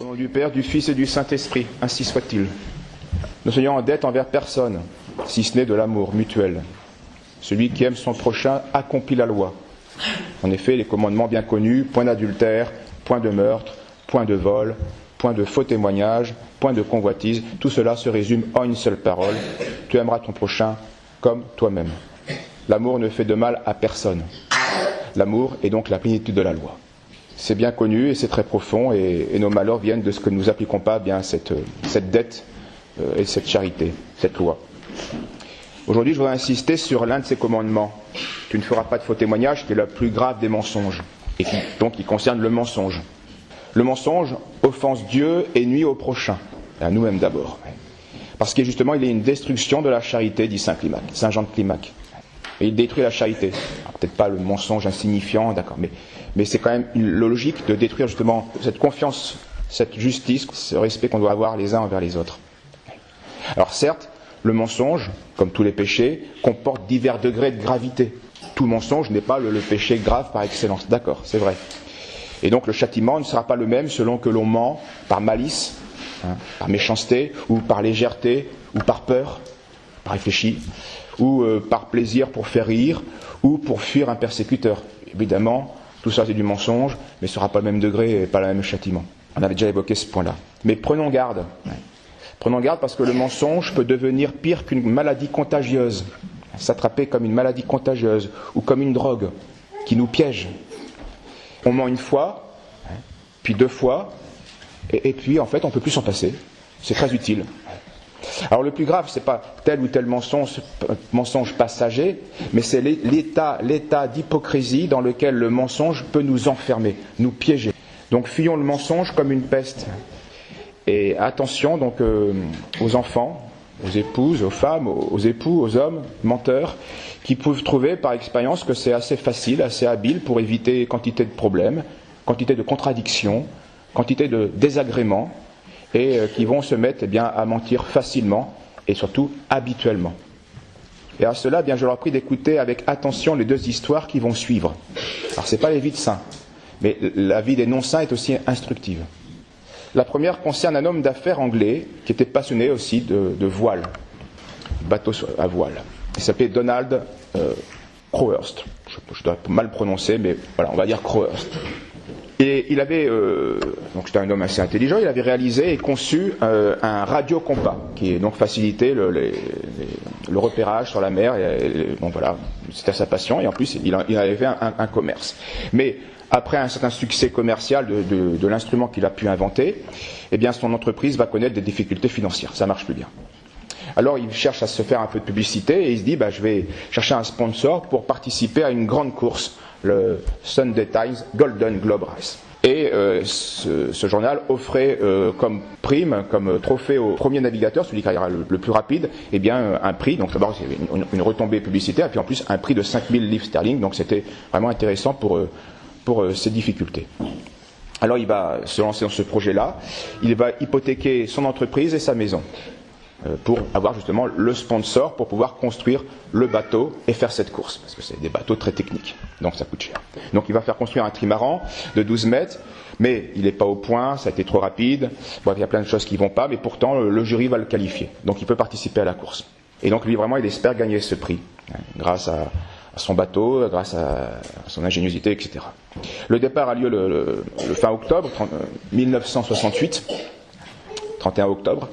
Au nom du Père, du Fils et du Saint-Esprit, ainsi soit-il. Ne soyons en dette envers personne, si ce n'est de l'amour mutuel. Celui qui aime son prochain accomplit la loi. En effet, les commandements bien connus, point d'adultère, point de meurtre, point de vol, point de faux témoignage, point de convoitise, tout cela se résume en une seule parole. Tu aimeras ton prochain comme toi-même. L'amour ne fait de mal à personne. L'amour est donc la plénitude de la loi. C'est bien connu et c'est très profond et nos malheurs viennent de ce que nous n'appliquons pas bien cette dette et cette charité, cette loi. Aujourd'hui, je voudrais insister sur l'un de ces commandements. Tu ne feras pas de faux témoignage, qui est le plus grave des mensonges, et qui concerne le mensonge. Le mensonge offense Dieu et nuit au prochain, et à nous-mêmes d'abord. Parce que justement, il est une destruction de la charité, dit Saint Jean de Climac. Et il détruit la charité. Alors, peut-être pas le mensonge insignifiant, d'accord, mais c'est quand même la logique de détruire justement cette confiance, cette justice, ce respect qu'on doit avoir les uns envers les autres. Alors certes, le mensonge, comme tous les péchés, comporte divers degrés de gravité. Tout mensonge n'est pas le péché grave par excellence, d'accord, c'est vrai. Et donc le châtiment ne sera pas le même selon que l'on ment par malice, par méchanceté, ou par légèreté, ou par peur, par réfléchi, ou par plaisir pour faire rire, ou pour fuir un persécuteur. Évidemment, tout ça c'est du mensonge, mais ce ne sera pas le même degré et pas le même châtiment. On avait déjà évoqué ce point-là. Mais prenons garde. Prenons garde parce que le mensonge peut devenir pire qu'une maladie contagieuse, s'attraper comme une maladie contagieuse ou comme une drogue qui nous piège. On ment une fois, puis deux fois, et puis en fait on ne peut plus s'en passer. C'est très utile. Alors le plus grave, ce n'est pas tel ou tel mensonge passager, mais c'est l'état d'hypocrisie dans lequel le mensonge peut nous enfermer, nous piéger. Donc fuyons le mensonge comme une peste. Et attention donc aux enfants, aux épouses, aux femmes, aux époux, aux hommes, menteurs, qui peuvent trouver par expérience que c'est assez facile, assez habile pour éviter quantité de problèmes, quantité de contradictions, quantité de désagréments, et qui vont se mettre à mentir facilement et surtout habituellement. Et à cela, je leur prie d'écouter avec attention les deux histoires qui vont suivre. Alors ce n'est pas les vies de saints, mais la vie des non-saints est aussi instructive. La première concerne un homme d'affaires anglais qui était passionné aussi de voile, bateau à voile. Il s'appelait Donald Crowhurst. Je dois mal prononcer, mais voilà, on va dire Crowhurst. Et il avait, donc c'était un homme assez intelligent, il avait réalisé et conçu un radiocompas qui donc facilitait le repérage sur la mer. Bon voilà, c'était sa passion et en plus il avait fait un commerce. Mais après un certain succès commercial de l'instrument qu'il a pu inventer, son entreprise va connaître des difficultés financières, ça marche plus bien. Alors il cherche à se faire un peu de publicité et il se dit je vais chercher un sponsor pour participer à une grande course, le Sunday Times Golden Globe Race. Et ce journal offrait comme prime, comme trophée au premier navigateur, celui qui ira le plus rapide, un prix. Donc d'abord c'est une retombée publicitaire, et puis en plus un prix de 5000 livres sterling. Donc c'était vraiment intéressant pour ses difficultés. Alors il va se lancer dans ce projet-là. Il va hypothéquer son entreprise et sa maison pour avoir justement le sponsor pour pouvoir construire le bateau et faire cette course, parce que c'est des bateaux très techniques, donc ça coûte cher. Donc il va faire construire un trimaran de 12 mètres, mais il n'est pas au point, ça a été trop rapide, bref, il y a plein de choses qui ne vont pas, mais pourtant le jury va le qualifier, donc il peut participer à la course. Et donc lui vraiment il espère gagner ce prix, grâce à son bateau, grâce à son ingéniosité, etc. Le départ a lieu le fin octobre 1968, 31 octobre.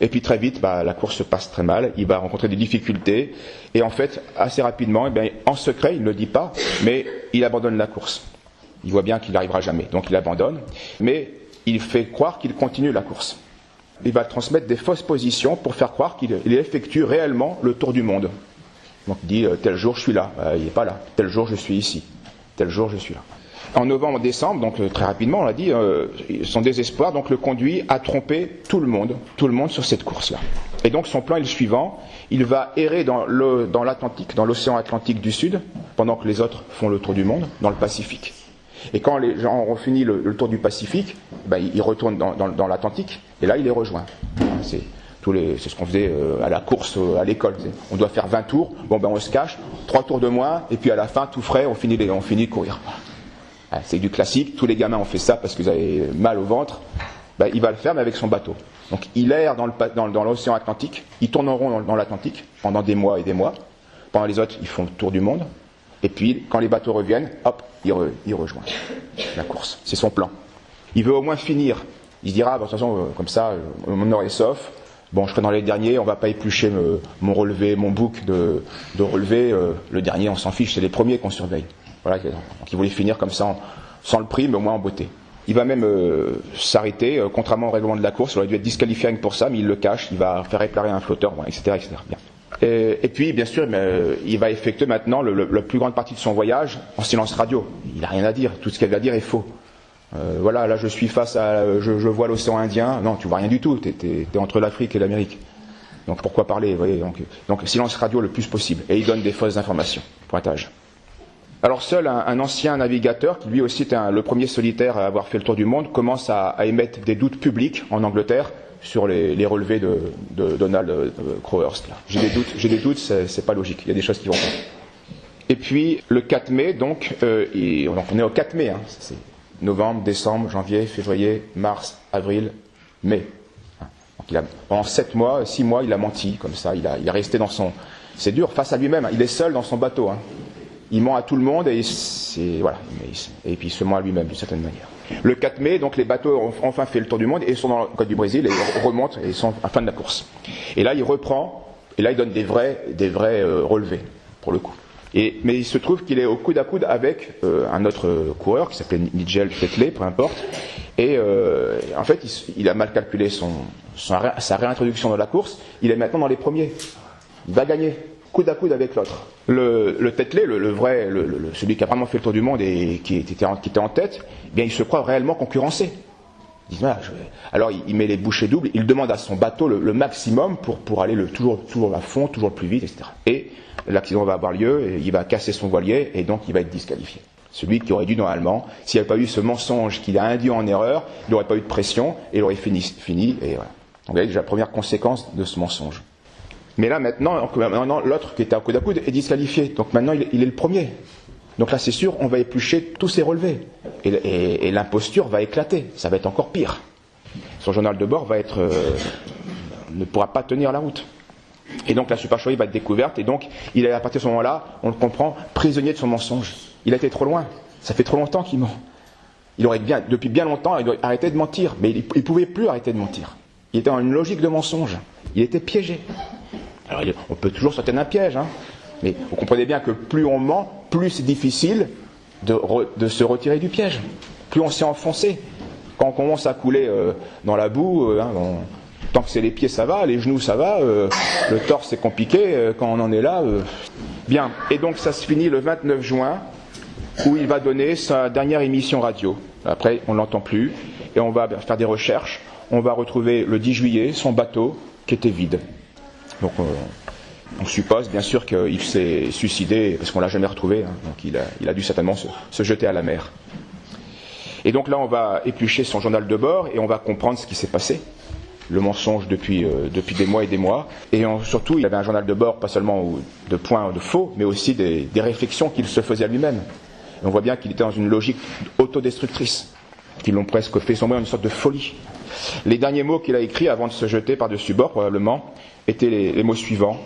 Et puis très vite, la course se passe très mal, il va rencontrer des difficultés, et en fait, assez rapidement, en secret, il ne le dit pas, mais il abandonne la course. Il voit bien qu'il n'arrivera jamais, donc il abandonne, mais il fait croire qu'il continue la course. Il va transmettre des fausses positions pour faire croire qu'il effectue réellement le tour du monde. Donc il dit, tel jour je suis là, il n'est pas là, tel jour je suis ici, tel jour je suis là. En novembre-décembre, donc très rapidement, on l'a dit, son désespoir donc le conduit à tromper tout le monde sur cette course-là. Et donc son plan est le suivant, il va errer dans l'Atlantique, dans l'océan Atlantique du Sud, pendant que les autres font le tour du monde, dans le Pacifique. Et quand les gens auront fini le tour du Pacifique, il retourne dans l'Atlantique, et là il les rejoint. C'est ce qu'on faisait à la course à l'école. On doit faire 20 tours, on se cache, 3 tours de moins, et puis à la fin, tout frais, on finit de courir. C'est du classique, tous les gamins ont fait ça parce qu'ils avaient mal au ventre, il va le faire mais avec son bateau. Donc il erre dans l'océan Atlantique, il tourne en rond dans l'Atlantique pendant des mois et des mois. Pendant les autres, ils font le tour du monde. Et puis, quand les bateaux reviennent, hop, il rejoint la course. C'est son plan. Il veut au moins finir. Il se dira, de toute façon, comme ça, mon heure est sauf. Bon, je serai dans les derniers, on va pas éplucher mon relevé, mon book de relevé. Le dernier, on s'en fiche, c'est les premiers qu'on surveille. Voilà. Donc il voulait finir comme ça, sans le prix, mais au moins en beauté. Il va même s'arrêter, contrairement au règlement de la course. Il aurait dû être disqualifié rien que pour ça, mais il le cache. Il va faire réparer un flotteur, bon, etc., etc. Bien. Et puis, bien sûr, il va effectuer maintenant la plus grande partie de son voyage en silence radio. Il n'a rien à dire. Tout ce qu'il a à dire est faux. Voilà, là, je suis face à... Je vois l'océan Indien. Non, tu vois rien du tout. T'es entre l'Afrique et l'Amérique. Donc, pourquoi parler, vous voyez, donc, silence radio le plus possible. Et il donne des fausses informations. Pointage. Alors, seul un ancien navigateur, qui lui aussi était le premier solitaire à avoir fait le tour du monde, commence à émettre des doutes publics en Angleterre sur les relevés de Donald Crowhurst. J'ai des doutes, c'est pas logique, il y a des choses qui vont pas. Et puis le 4 mai, donc on est au 4 mai, c'est novembre, décembre, janvier, février, mars, avril, mai. Donc pendant 6 mois, il a menti, comme ça, il est resté dans son... C'est dur, face à lui-même, il est seul dans son bateau. Il ment à tout le monde et puis il se ment à lui-même d'une certaine manière. Le 4 mai, donc les bateaux ont enfin fait le tour du monde et sont dans le côte du Brésil et ils remontent et ils sont à la fin de la course. Et là, il reprend et là, il donne des vrais relevés pour le coup. Mais il se trouve qu'il est au coude à coude avec un autre coureur qui s'appelait Nigel Tetley, peu importe. Et en fait, il a mal calculé sa réintroduction dans la course. Il est maintenant dans les premiers. Il va gagner. Coude à coude avec l'autre. Le Tetley, celui qui a vraiment fait le tour du monde et qui était en tête, eh bien il se croit réellement concurrencé. Il dit, voilà, alors il met les bouchées doubles, il demande à son bateau le maximum pour aller toujours à fond, toujours plus vite, etc. Et l'accident va avoir lieu, et il va casser son voilier et donc il va être disqualifié. Celui qui aurait dû normalement, s'il n'y avait pas eu ce mensonge qu'il a induit en erreur, il n'aurait pas eu de pression et il aurait fini et voilà. Donc vous voyez déjà la première conséquence de ce mensonge. Mais là, maintenant, l'autre qui était à coude est disqualifié. Donc maintenant, il est le premier. Donc là, c'est sûr, on va éplucher tous ses relevés. Et l'imposture va éclater. Ça va être encore pire. Son journal de bord ne pourra pas tenir la route. Et donc la supercherie va être découverte. Et donc, il est à partir de ce moment-là, on le comprend, prisonnier de son mensonge. Il a été trop loin. Ça fait trop longtemps qu'il ment. Depuis bien longtemps, il doit arrêter de mentir. Mais il ne pouvait plus arrêter de mentir. Il était dans une logique de mensonge. Il était piégé. Alors, on peut toujours sortir d'un piège, mais vous comprenez bien que plus on ment, plus c'est difficile de se retirer du piège. Plus on s'est enfoncé. Quand on commence à couler dans la boue, tant que c'est les pieds, ça va, les genoux, ça va, le torse, c'est compliqué, quand on en est là... Bien, et donc ça se finit le 29 juin, où il va donner sa dernière émission radio. Après, on ne l'entend plus, et on va faire des recherches. On va retrouver le 10 juillet son bateau qui était vide. Donc on suppose bien sûr qu'il s'est suicidé parce qu'on ne l'a jamais retrouvé, donc il a dû certainement se jeter à la mer. Et donc là on va éplucher son journal de bord et on va comprendre ce qui s'est passé, le mensonge depuis des mois et des mois. Et surtout il avait un journal de bord pas seulement de points de faux, mais aussi des réflexions qu'il se faisait à lui-même. Et on voit bien qu'il était dans une logique autodestructrice, qui l'ont presque fait sombrer dans une sorte de folie. Les derniers mots qu'il a écrits avant de se jeter par-dessus bord, probablement, étaient les mots suivants.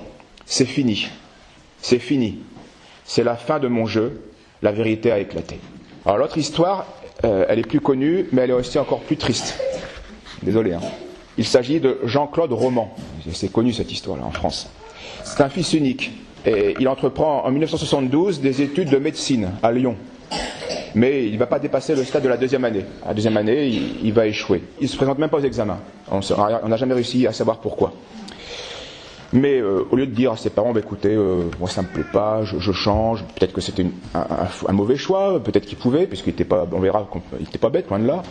C'est fini. C'est fini. C'est la fin de mon jeu. La vérité a éclaté. Alors l'autre histoire, elle est plus connue, mais elle est aussi encore plus triste. Désolé. Il s'agit de Jean-Claude Roman. C'est connu cette histoire-là en France. C'est un fils unique. Et il entreprend en 1972 des études de médecine à Lyon. Mais il ne va pas dépasser le stade de la deuxième année. À la deuxième année, il va échouer. Il ne se présente même pas aux examens. On n'a jamais réussi à savoir pourquoi. Mais au lieu de dire à ses parents, écoutez, moi ça ne me plaît pas, je change, peut-être que c'était un mauvais choix, peut-être qu'il pouvait, puisqu'il n'était pas, on verra qu'il n'était pas bête, loin de là.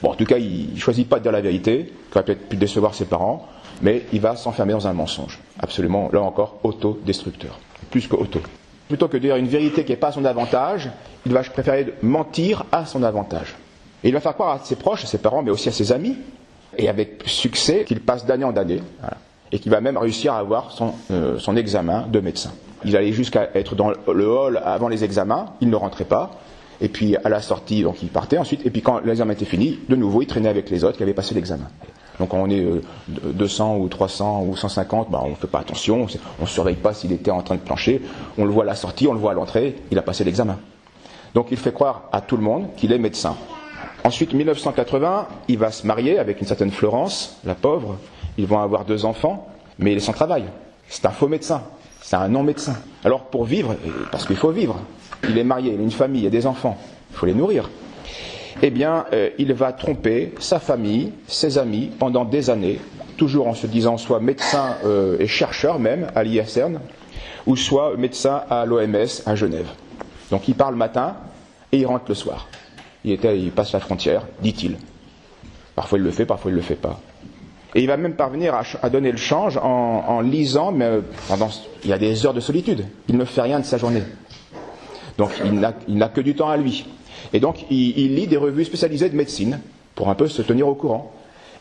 Bon, en tout cas, il ne choisit pas de dire la vérité, qui va peut-être pu décevoir ses parents, mais il va s'enfermer dans un mensonge. Absolument, là encore, autodestructeur. Plus que auto. Plutôt que de dire une vérité qui n'est pas à son avantage, il va préférer mentir à son avantage. Et il va faire croire à ses proches, à ses parents, mais aussi à ses amis, et avec succès, qu'il passe d'année en année, voilà, et qu'il va même réussir à avoir son examen de médecin. Il allait jusqu'à être dans le hall avant les examens, il ne rentrait pas, Et puis à la sortie, donc il partait ensuite, et puis quand l'examen était fini, de nouveau il traînait avec les autres qui avaient passé l'examen. Donc quand on est 200 ou 300 ou 150, on ne fait pas attention, on ne surveille pas s'il était en train de plancher, on le voit à la sortie, on le voit à l'entrée, il a passé l'examen. Donc il fait croire à tout le monde qu'il est médecin. Ensuite, 1980, il va se marier avec une certaine Florence, la pauvre, ils vont avoir 2 enfants, mais il est sans travail. C'est un faux médecin, c'est un non-médecin. Alors pour vivre, parce qu'il faut vivre, il est marié, il a une famille, il y a des enfants, il faut les nourrir. Eh bien, il va tromper sa famille, ses amis, pendant des années, toujours en se disant soit médecin et chercheur même, à l'ISRN, ou soit médecin à l'OMS à Genève. Donc il part le matin et il rentre le soir. Il passe la frontière, dit-il. Parfois il le fait, parfois il ne le fait pas. Et il va même parvenir à donner le change en lisant, mais il y a des heures de solitude. Il ne fait rien de sa journée. Donc il n'a que du temps à lui. Et donc il lit des revues spécialisées de médecine pour un peu se tenir au courant.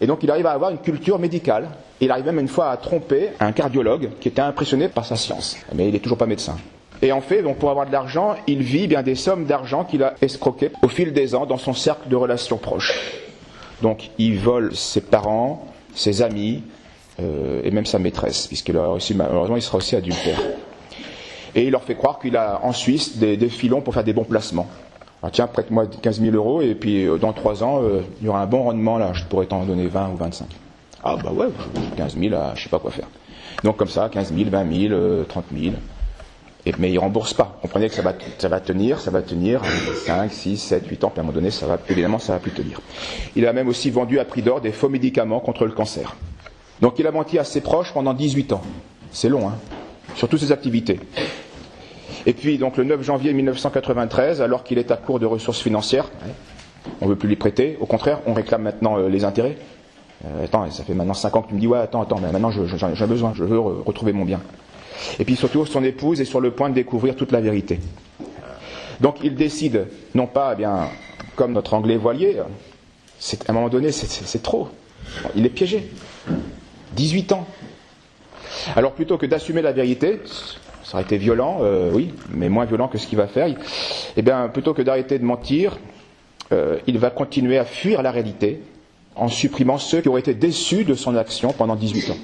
Et donc il arrive à avoir une culture médicale. Il arrive même une fois à tromper un cardiologue qui était impressionné par sa science. Mais il n'est toujours pas médecin. Et en fait, donc pour avoir de l'argent, il vit bien des sommes d'argent qu'il a escroquées au fil des ans dans son cercle de relations proches. Donc il vole ses parents, ses amis et même sa maîtresse, puisqu'il a aussi, malheureusement il sera aussi adultère. Et il leur fait croire qu'il a en Suisse des filons pour faire des bons placements. Alors tiens, prête-moi 15 000 euros et puis dans 3 ans, il y aura un bon rendement là, je pourrais t'en donner 20 ou 25. Ah bah ouais, 15 000, je sais pas quoi faire. Donc comme ça, 15 000, 20 000, 30 000. Mais il ne rembourse pas. Comprenez que ça va tenir 5, 6, 7, 8 ans, puis à un moment donné, évidemment, ça ne va plus tenir. Il a même aussi vendu à prix d'or des faux médicaments contre le cancer. Donc il a menti à ses proches pendant 18 ans. C'est long, hein, sur toutes ses activités. Et puis, donc le 9 janvier 1993, alors qu'il est à court de ressources financières, on ne veut plus lui prêter, au contraire, on réclame maintenant les intérêts. Attends, ça fait maintenant 5 ans que tu me dis, ouais, attends, mais maintenant j'ai besoin, je veux retrouver mon bien. Et puis surtout, son épouse est sur le point de découvrir toute la vérité. Donc il décide, non pas, comme notre anglais voilier, à un moment donné, c'est trop. Il est piégé. 18 ans. Alors plutôt que d'assumer la vérité, ça aurait été violent, oui, mais moins violent que ce qu'il va faire, plutôt que d'arrêter de mentir, il va continuer à fuir la réalité en supprimant ceux qui auraient été déçus de son action pendant 18 ans.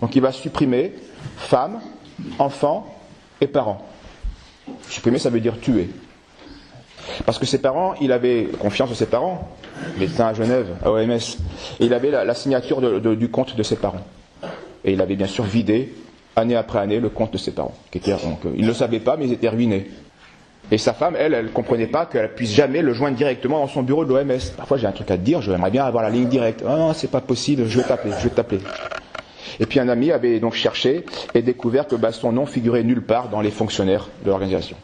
Donc il va supprimer femmes, enfants et parents. Supprimer, ça veut dire tuer. Parce que ses parents, il avait confiance de ses parents, médecin à Genève, à OMS, et il avait la signature du compte de ses parents. Et il avait bien sûr vidé, année après année, le compte de ses parents. Il ne le savait pas, mais ils étaient ruinés. Et sa femme, elle ne comprenait pas qu'elle puisse jamais le joindre directement dans son bureau de l'OMS. Parfois, j'ai un truc à te dire, j'aimerais bien avoir la ligne directe. Ah non, c'est pas possible, je vais t'appeler. Et puis un ami avait donc cherché et découvert que son nom figurait nulle part dans les fonctionnaires de l'organisation.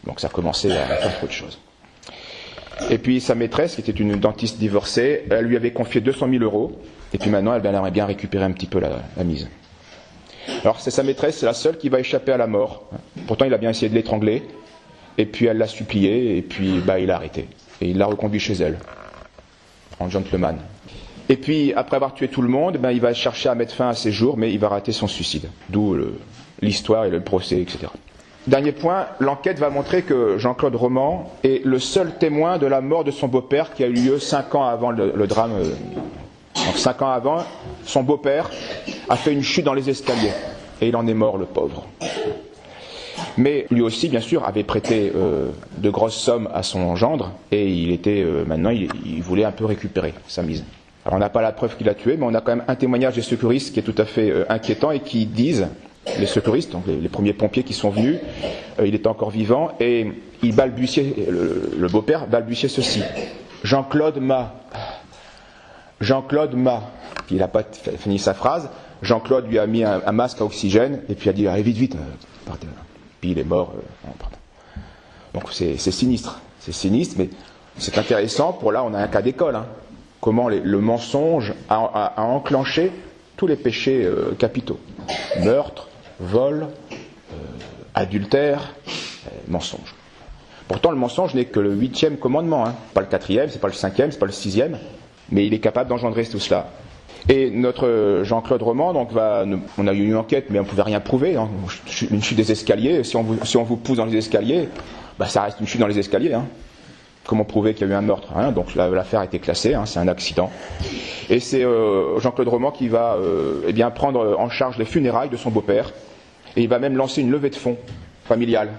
Donc ça commençait à faire trop de choses. Et puis sa maîtresse, qui était une dentiste divorcée, elle lui avait confié 200 000 euros. Et puis maintenant, elle aimerait bien récupérer un petit peu la mise. Alors c'est sa maîtresse, c'est la seule qui va échapper à la mort. Pourtant, il a bien essayé de l'étrangler. Et puis elle l'a supplié, et puis il a arrêté. Et il l'a reconduit chez elle, en gentleman. Et puis, après avoir tué tout le monde, il va chercher à mettre fin à ses jours, mais il va rater son suicide. D'où l'histoire et le procès, etc. Dernier point, l'enquête va montrer que Jean-Claude Roman est le seul témoin de la mort de son beau-père qui a eu lieu 5 ans avant le drame. Donc 5 ans avant, son beau-père a fait une chute dans les escaliers. Et il en est mort, le pauvre. Mais lui aussi, bien sûr, avait prêté de grosses sommes à son gendre, et maintenant, il voulait un peu récupérer sa mise. Alors on n'a pas la preuve qu'il a tué, mais on a quand même un témoignage des secouristes qui est tout à fait inquiétant et qui disent, les secouristes, donc les premiers pompiers qui sont venus, il était encore vivant, et il balbutiait, le beau-père balbutiait ceci. Jean-Claude m'a. Puis il n'a pas fini sa phrase. Jean-Claude lui a mis un masque à oxygène, et puis a dit, allez vite, partez. Puis il est mort. Donc c'est sinistre, mais c'est intéressant, là on a un cas d'école, hein. Comment le mensonge a enclenché tous les péchés capitaux. Meurtre, vol, adultère, mensonge. Pourtant le mensonge n'est que le 8e commandement, hein. Pas le 4e, c'est pas le 5e, c'est pas le 6e, mais il est capable d'engendrer tout cela. Et notre Jean-Claude Roman, donc on a eu une enquête, mais on ne pouvait rien prouver, hein. Une chute des escaliers, si on vous pousse dans les escaliers, ça reste une chute dans les escaliers, hein. Comment prouver qu'il y a eu un meurtre, hein? Donc l'affaire a été classée, hein, c'est un accident. Et c'est Jean-Claude Roman qui va prendre en charge les funérailles de son beau-père. Et il va même lancer une levée de fonds familiale,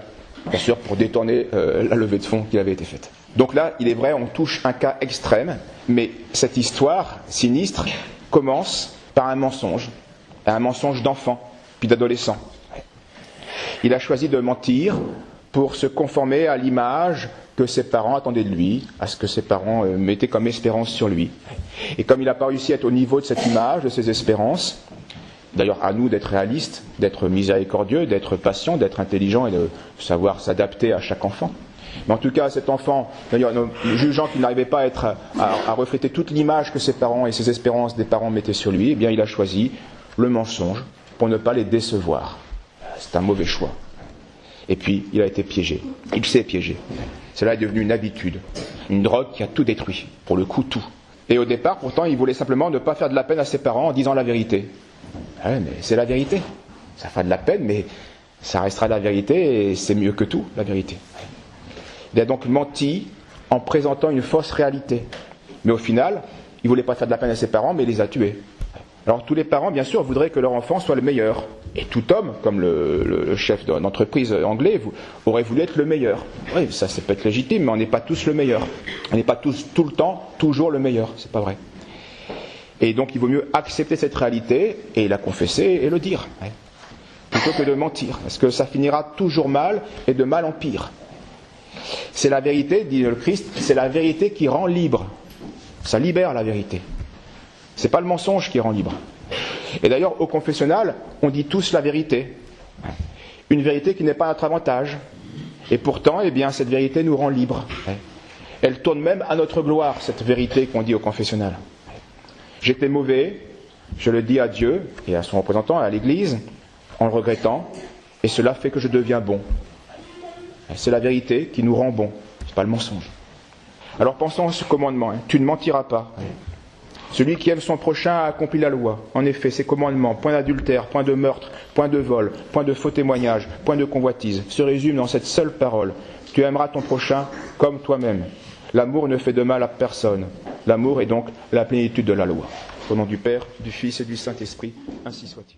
bien sûr, pour détourner la levée de fonds qui avait été faite. Donc là, il est vrai, on touche un cas extrême, mais cette histoire sinistre commence par un mensonge d'enfant, puis d'adolescent. Il a choisi de mentir pour se conformer à l'image que ses parents attendaient de lui, à ce que ses parents mettaient comme espérance sur lui. Et comme il n'a pas réussi à être au niveau de cette image, de ces espérances, d'ailleurs à nous d'être réalistes, d'être miséricordieux, d'être patient, d'être intelligent et de savoir s'adapter à chaque enfant. Mais en tout cas, cet enfant, d'ailleurs, jugeant qu'il n'arrivait pas à refléter toute l'image que ses parents et ses espérances des parents mettaient sur lui, eh bien il a choisi le mensonge pour ne pas les décevoir. C'est un mauvais choix. Et puis, il a été piégé. Il s'est piégé. Cela est devenu une habitude, une drogue qui a tout détruit, pour le coup tout. Et au départ, pourtant, il voulait simplement ne pas faire de la peine à ses parents en disant la vérité. Ouais, mais c'est la vérité. Ça fera de la peine, mais ça restera la vérité et c'est mieux que tout, la vérité. Il a donc menti en présentant une fausse réalité. Mais au final, il ne voulait pas faire de la peine à ses parents, mais il les a tués. Alors tous les parents, bien sûr, voudraient que leur enfant soit le meilleur. Et tout homme, comme le chef d'entreprise anglais, aurait voulu être le meilleur. Oui, ça peut être légitime, mais on n'est pas tous le meilleur. On n'est pas tous, tout le temps, toujours le meilleur. C'est pas vrai. Et donc il vaut mieux accepter cette réalité et la confesser et le dire. Plutôt que de mentir. Parce que ça finira toujours mal et de mal en pire. C'est la vérité, dit le Christ, c'est la vérité qui rend libre. Ça libère la vérité. C'est pas le mensonge qui rend libre. Et d'ailleurs, au confessionnal, on dit tous la vérité. Une vérité qui n'est pas à notre avantage. Et pourtant, eh bien, cette vérité nous rend libres. Elle tourne même à notre gloire, cette vérité qu'on dit au confessionnal. J'étais mauvais, je le dis à Dieu et à son représentant, à l'Église, en le regrettant, et cela fait que je deviens bon. C'est la vérité qui nous rend bon, c'est pas le mensonge. Alors pensons à ce commandement, tu ne mentiras pas. Celui qui aime son prochain a accompli la loi. En effet, ces commandements, point d'adultère, point de meurtre, point de vol, point de faux témoignage, point de convoitise, se résument dans cette seule parole. Tu aimeras ton prochain comme toi-même. L'amour ne fait de mal à personne. L'amour est donc la plénitude de la loi. Au nom du Père, du Fils et du Saint-Esprit, ainsi soit-il.